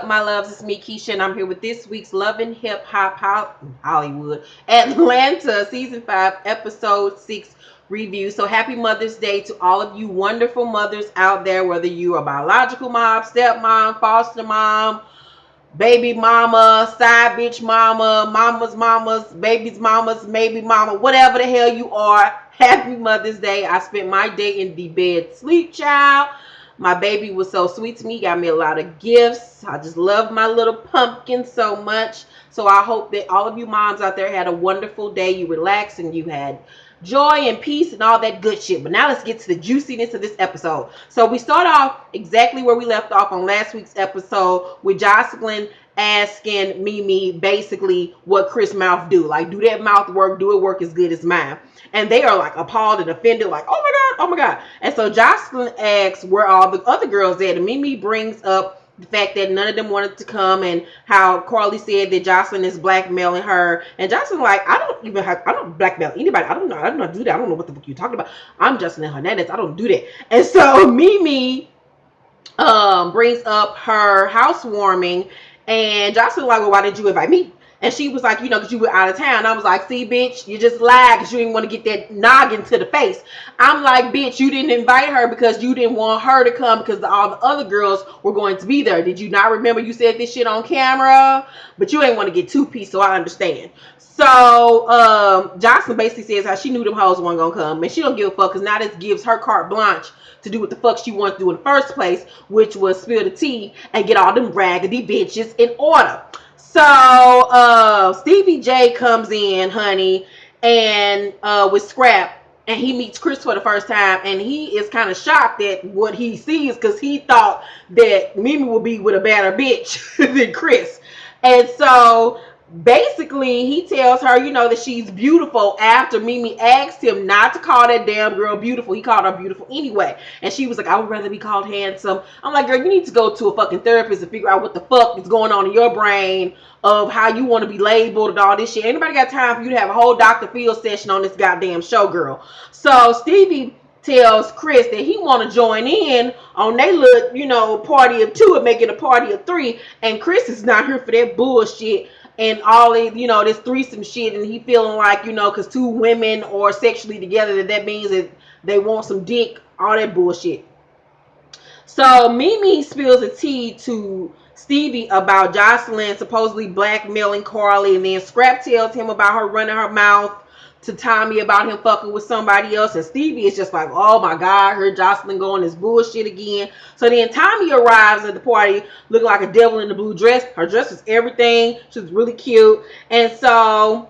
My loves, it's me, Keisha, and I'm here with this week's Love and Hip Hop Hollywood Atlanta Season 5, Episode 6 review. So happy Mother's Day to all of you wonderful mothers out there, whether you are biological mom, stepmom, foster mom, baby mama, side bitch mama, mama's mamas, baby's mamas, maybe mama, whatever the hell you are. Happy Mother's Day. I spent my day in the bed sleep, child. My baby was so sweet to me. Got me a lot of gifts. I just love my little pumpkin so much. So I hope that all of you moms out there had a wonderful day. You relaxed and you had joy and peace and all that good shit. But now let's get to the juiciness of this episode. So we start off exactly where we left off on last week's episode with Joseline asking Mimi basically what Chris' mouth do. Like, do that mouth work? Do it work as good as mine? And they are like appalled and offended, like, oh my God, oh my God. And so Joseline asks where all the other girls at. And Mimi brings up the fact that none of them wanted to come and how Carly said that Joseline is blackmailing her. And Joseline like, I don't blackmail anybody. I don't do that. I don't know what the fuck you're talking about. I'm Joseline Hernandez. I don't do that. And so Mimi brings up her housewarming, and Joseline like, well, why didn't you invite me? And she was like, you know, because you were out of town. I was like, see, bitch, you just lied because you didn't want to get that noggin to the face. I'm like, bitch, you didn't invite her because you didn't want her to come because all the other girls were going to be there. Did you not remember you said this shit on camera? But you ain't want to get two-piece, so I understand. So Joseline basically says how she knew them hoes weren't going to come, and she don't give a fuck because now this gives her carte blanche to do what the fuck she wanted to do in the first place, which was spill the tea and get all them raggedy bitches in order. So Stevie Jay comes in, honey, and with Scrap, and he meets Chris for the first time, and he is kind of shocked at what he sees because he thought that Mimi would be with a better bitch than Chris. And so basically he tells her, you know, that she's beautiful after Mimi asked him not to call that damn girl beautiful. He called her beautiful anyway. And she was like, I would rather be called handsome. I'm like, girl, you need to go to a fucking therapist and figure out what the fuck is going on in your brain of how you want to be labeled and all this shit. Anybody got time for you to have a whole Dr. Phil session on this goddamn show, girl? So Stevie tells Chris that he want to join in on they little, you know, party of two and make it a party of three. And Chris is not here for that bullshit and all it, you know, this threesome shit, and he feeling like, you know, because two women are sexually together, that means that they want some dick, all that bullshit. So Mimi spills the tea to Stevie about Joseline supposedly blackmailing Carly, and then Scrap tells him about her running her mouth to Tommie about him fucking with somebody else, and Stevie is just like, oh my God, I heard Joseline going this bullshit again. So then Tommie arrives at the party looking like a devil in the blue dress. Her dress was everything. She was really cute. And so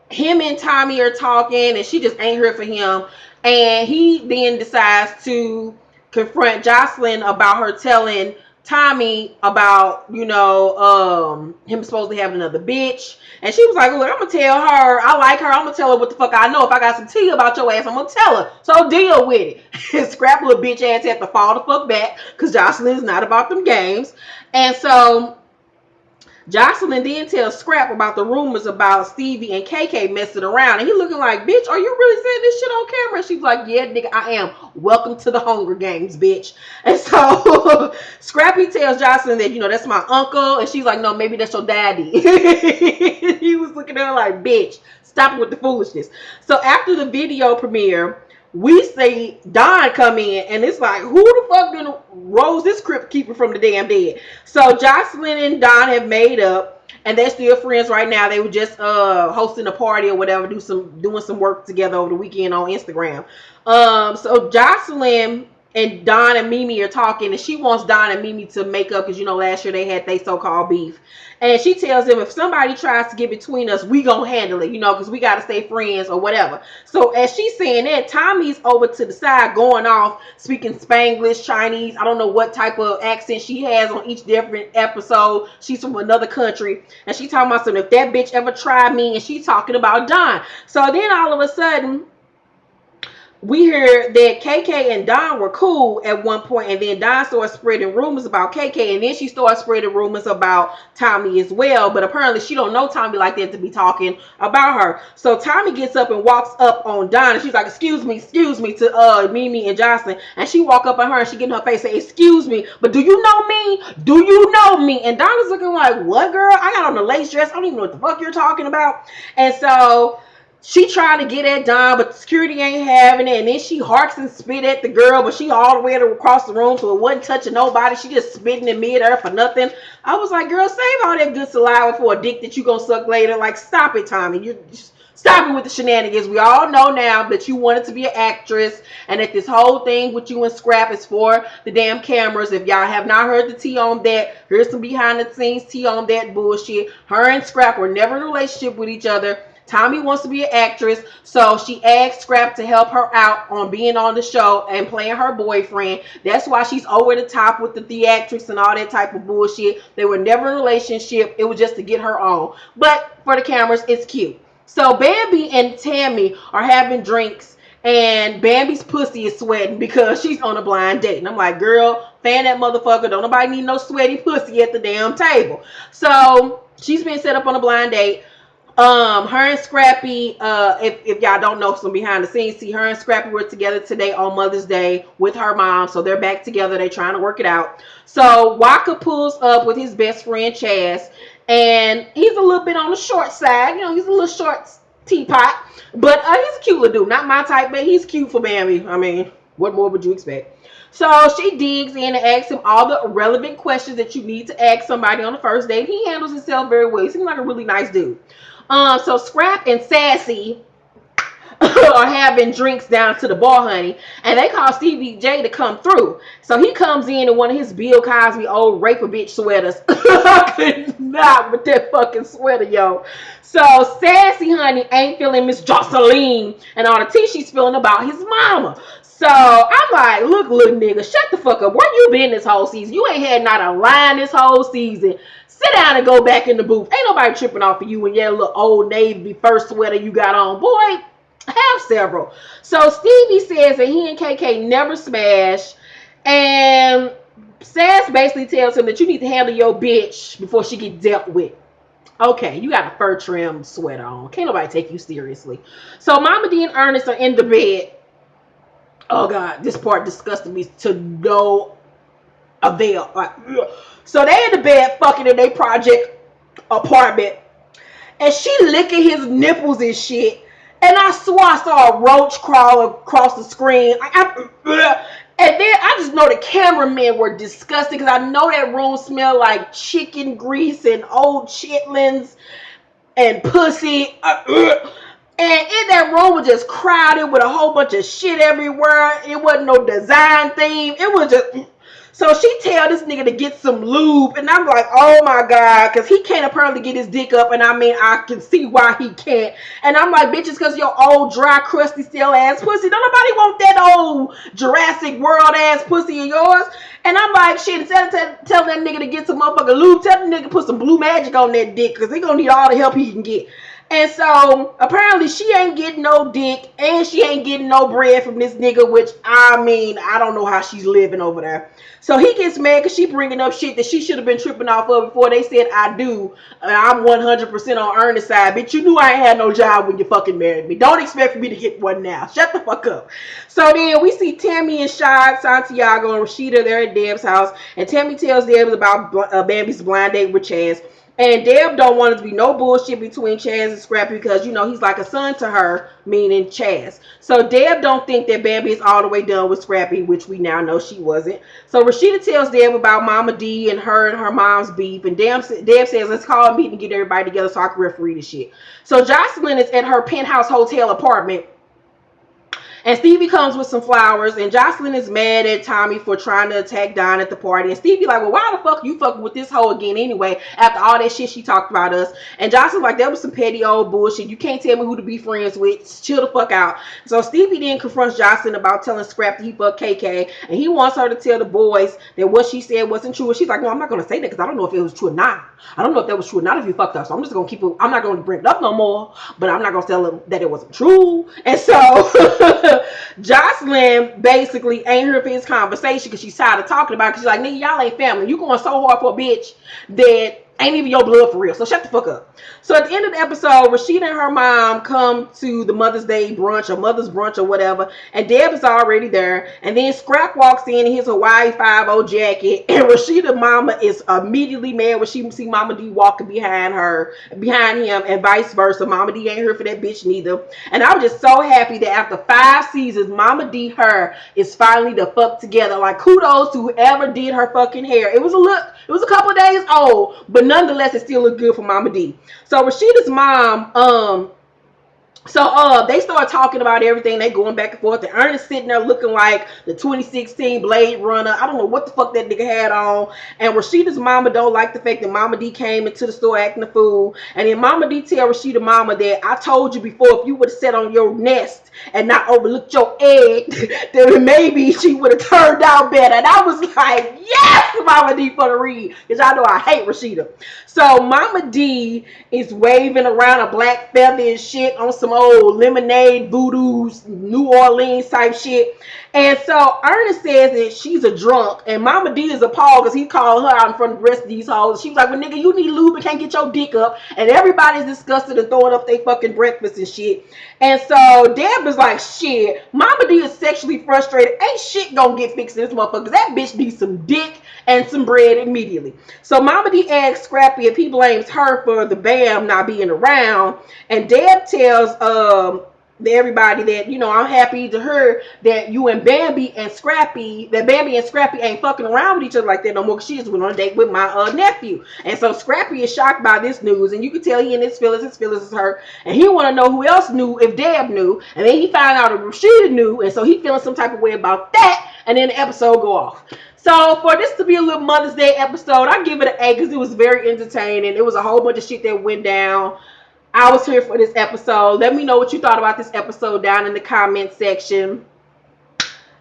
him and Tommie are talking, and she just ain't here for him. And he then decides to confront Joseline about her telling Tommie about, you know, him supposedly having another bitch. And she was like, look, I'm gonna tell her, I like her, I'm gonna tell her what the fuck I know. If I got some tea about your ass, I'm gonna tell her. So deal with it. And Scrap little bitch ass had to fall the fuck back because Joseline is not about them games. And so Joseline then tells Scrap about the rumors about Stevie and KK messing around. And he looking like, bitch, are you really saying this shit on camera? And she's like, yeah, nigga, I am. Welcome to the Hunger Games, bitch. And so Scrappy tells Joseline that, you know, that's my uncle. And she's like, no, maybe that's your daddy. He was looking at her like, bitch, stop it with the foolishness. So after the video premiere, we see Don come in, and it's like, who the fuck done rose this crypt keeper from the damn dead? So Joseline and Don have made up, and they're still friends right now. They were just hosting a party or whatever, doing some work together over the weekend on Instagram. So Joseline and Don and Mimi are talking, and she wants Don and Mimi to make up because, you know, last year they had they so-called beef. And she tells them, if somebody tries to get between us, we gonna handle it, you know, because we got to stay friends or whatever. So as she's saying that, Tommie's over to the side going off, speaking Spanglish, Chinese. I don't know what type of accent she has on each different episode. She's from another country. And she talking about something, if that bitch ever tried me, and she talking about Don. So then all of a sudden, we heard that KK and Don were cool at one point, and then Don started spreading rumors about KK, and then she started spreading rumors about Tommie as well. But apparently, she don't know Tommie like that to be talking about her. So Tommie gets up and walks up on Don, and she's like, excuse me," to Mimi and Joseline, and she walk up on her and she get in her face and say, "Excuse me, but do you know me? Do you know me?" And Don is looking like, "What, girl? I got on a lace dress. I don't even know what the fuck you're talking about." And so she trying to get at Don, but security ain't having it. And then she harks and spit at the girl, but she all the way across the room, so it wasn't touching nobody. She just spitting in mid-air for nothing. I was like, girl, save all that good saliva for a dick that you gonna suck later. Like, stop it, Tommie. You just stop it with the shenanigans. We all know now that you wanted to be an actress, and that this whole thing with you and Scrap is for the damn cameras. If y'all have not heard the tea on that, here's some behind the scenes tea on that bullshit. Her and Scrap were never in a relationship with each other. Tommie wants to be an actress, so she asked Scrap to help her out on being on the show and playing her boyfriend. That's why she's over the top with the theatrics and all that type of bullshit. They were never in a relationship. It was just to get her on. But for the cameras, it's cute. So Bambi and Tammy are having drinks, and Bambi's pussy is sweating because she's on a blind date. And I'm like, girl, fan that motherfucker. Don't nobody need no sweaty pussy at the damn table. So she's been set up on a blind date. Her and Scrappy, if y'all don't know some behind the scenes, see, her and Scrappy were together today on Mother's Day with her mom, so they're back together. They're trying to work it out. So Waka pulls up with his best friend Chaz, and he's a little bit on the short side. You know, he's a little short teapot, but he's a cute little dude. Not my type, but he's cute for Bambi. I mean, what more would you expect? So she digs in and asks him all the relevant questions that you need to ask somebody on the first date. He handles himself very well. He seems like a really nice dude. So Scrap and Sassy are having drinks down to the bar, honey, and they call Stevie Jay to come through. So he comes in one of his Bill Cosby old rape a bitch sweaters. I could not with that fucking sweater, yo. So Sassy, honey, ain't feeling Miss Joseline and all the tea she's feeling about his mama. So I'm like, look, little nigga, shut the fuck up. Where you been this whole season? You ain't had not a line this whole season. Sit down and go back in the booth. Ain't nobody tripping off of you and your little Old Navy first sweater you got on. Boy, have several. So Stevie says that he and KK never smash, and Sass basically tells him that you need to handle your bitch before she get dealt with. Okay, you got a fur trim sweater on. Can't nobody take you seriously. So Mama D and Ernest are in the bed. Oh God, this part disgusted me to no avail. Like, so they in the bed fucking in their project apartment, and she licking his nipples and shit. And I swore I saw a roach crawl across the screen. And then I just know the cameramen were disgusted because I know that room smelled like chicken grease and old chitlins and pussy. And in that room was just crowded with a whole bunch of shit everywhere. It wasn't no design theme. It was just... So she tell this nigga to get some lube, and I'm like, oh my God, because he can't apparently get his dick up, and I mean, I can see why he can't. And I'm like, bitches, because your old, dry, crusty, stale ass pussy. Don't nobody want that old Jurassic World ass pussy of yours. And I'm like, shit, instead of telling that nigga to get some motherfucking lube, tell the nigga to put some blue magic on that dick, because he gonna need all the help he can get. And so apparently she ain't getting no dick and she ain't getting no bread from this nigga, which I mean, I don't know how she's living over there. So he gets mad because she bringing up shit that she should have been tripping off of before they said I do. I'm 100% on Ernest's side. Bitch, you knew I ain't had no job when you fucking married me. Don't expect for me to get one now. Shut the fuck up. So then we see Tammy and Shad, Santiago, and Rashida. They're at Deb's house. And Tammy tells Deb about Bambi's blind date with Chaz. And Deb don't want it to be no bullshit between Chaz and Scrappy because, you know, he's like a son to her, meaning Chaz. So Deb don't think that Bambi is all the way done with Scrappy, which we now know she wasn't. So Rashida tells Deb about Mama D and her mom's beef. And Deb says, let's call a meeting and get everybody together so I can referee this shit. So Joseline is at her penthouse hotel apartment. And Stevie comes with some flowers, and Joseline is mad at Tommie for trying to attack Don at the party. And Stevie like, well, why the fuck you fucking with this hoe again anyway after all that shit she talked about us? And Joseline's like, that was some petty old bullshit. You can't tell me who to be friends with. Just chill the fuck out. So Stevie then confronts Joseline about telling Scrap that he fucked KK, and he wants her to tell the boys that what she said wasn't true. And she's like, no, I'm not going to say that because I don't know if it was true or not. I don't know if that was true or not if you fucked us. So I'm just going to keep it. I'm not going to bring it up no more, but I'm not going to tell them that it wasn't true. And so Joseline basically ain't here for his conversation because she's tired of talking about it. She's like, nigga, y'all ain't family. You going so hard for a bitch that ain't even your blood for real. So shut the fuck up. So at the end of the episode, Rashida and her mom come to the Mother's Day brunch or Mother's brunch or whatever, and Deb is already there. And then Scrap walks in his Hawaii 5-0 jacket, and Rashida's mama is immediately mad when she see Mama D walking behind him, and vice versa. Mama D ain't here for that bitch neither. And I was just so happy that after 5 seasons, Mama D her is finally the fuck together. Like, kudos to whoever did her fucking hair. It was a couple of days old, but nonetheless, it still looked good for Mama D. So Rashida's mom, they start talking about everything. They going back and forth. And Ernest sitting there looking like the 2016 Blade Runner. I don't know what the fuck that nigga had on. And Rashida's mama don't like the fact that Mama D came into the store acting a fool. And then Mama D tell Rashida mama that I told you before, if you would have sat on your nest and not overlooked your egg, then maybe she would have turned out better. And I was like, yes, Mama D for the read. Because y'all know I hate Rashida. So Mama D is waving around a black feather and shit on some old lemonade voodoo New Orleans type shit. And so Ernest says that she's a drunk, and Mama D is appalled because he called her out in front of the rest of these hoes. She was like, well, nigga, you need lube and can't get your dick up. And everybody's disgusted and throwing up their fucking breakfast and shit. And so Deb is like, shit, Mama D is sexually frustrated. Ain't shit gonna get fixed in this motherfucker. That bitch needs some dick and some bread immediately. So Mama D asks Scrappy if he blames her for the Bam not being around. And Deb tells everybody that, you know, I'm happy to hear that you and Bambi and Scrappy ain't fucking around with each other like that no more, because she just went on a date with my nephew. And so Scrappy is shocked by this news, and you can tell he in his feelings is hurt, and he want to know who else knew, if Deb knew. And then he found out if Rashida knew, and so he feeling some type of way about that. And then the episode go off. So for this to be a little Mother's Day episode, I give it an A because it was very entertaining. It was a whole bunch of shit that went down. I was here for this episode. Let me know what you thought about this episode down in the comment section.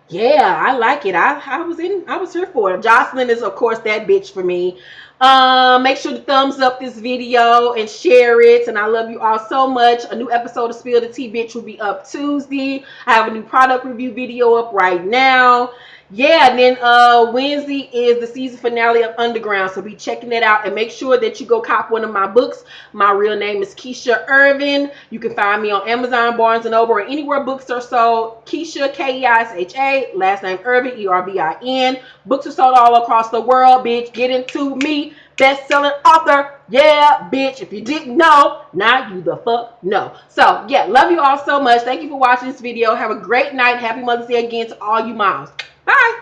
Yeah, I like it. I was here for it. Joseline is, of course, that bitch for me. Make sure to thumbs up this video and share it. And I love you all so much. A new episode of Spill the Tea Bitch will be up Tuesday. I have a new product review video up right now. Yeah, and then Wednesday is the season finale of Underground, so be checking that out, and make sure that you go cop one of my books. My real name is Keisha Irvin. You can find me on Amazon, Barnes & Noble, or anywhere books are sold. Keisha, Keisha, last name Irvin, Ervin. Books are sold all across the world, bitch. Get into me, best-selling author. Yeah, bitch. If you didn't know, now you the fuck know. So, yeah, love you all so much. Thank you for watching this video. Have a great night. Happy Mother's Day again to all you moms. Bye.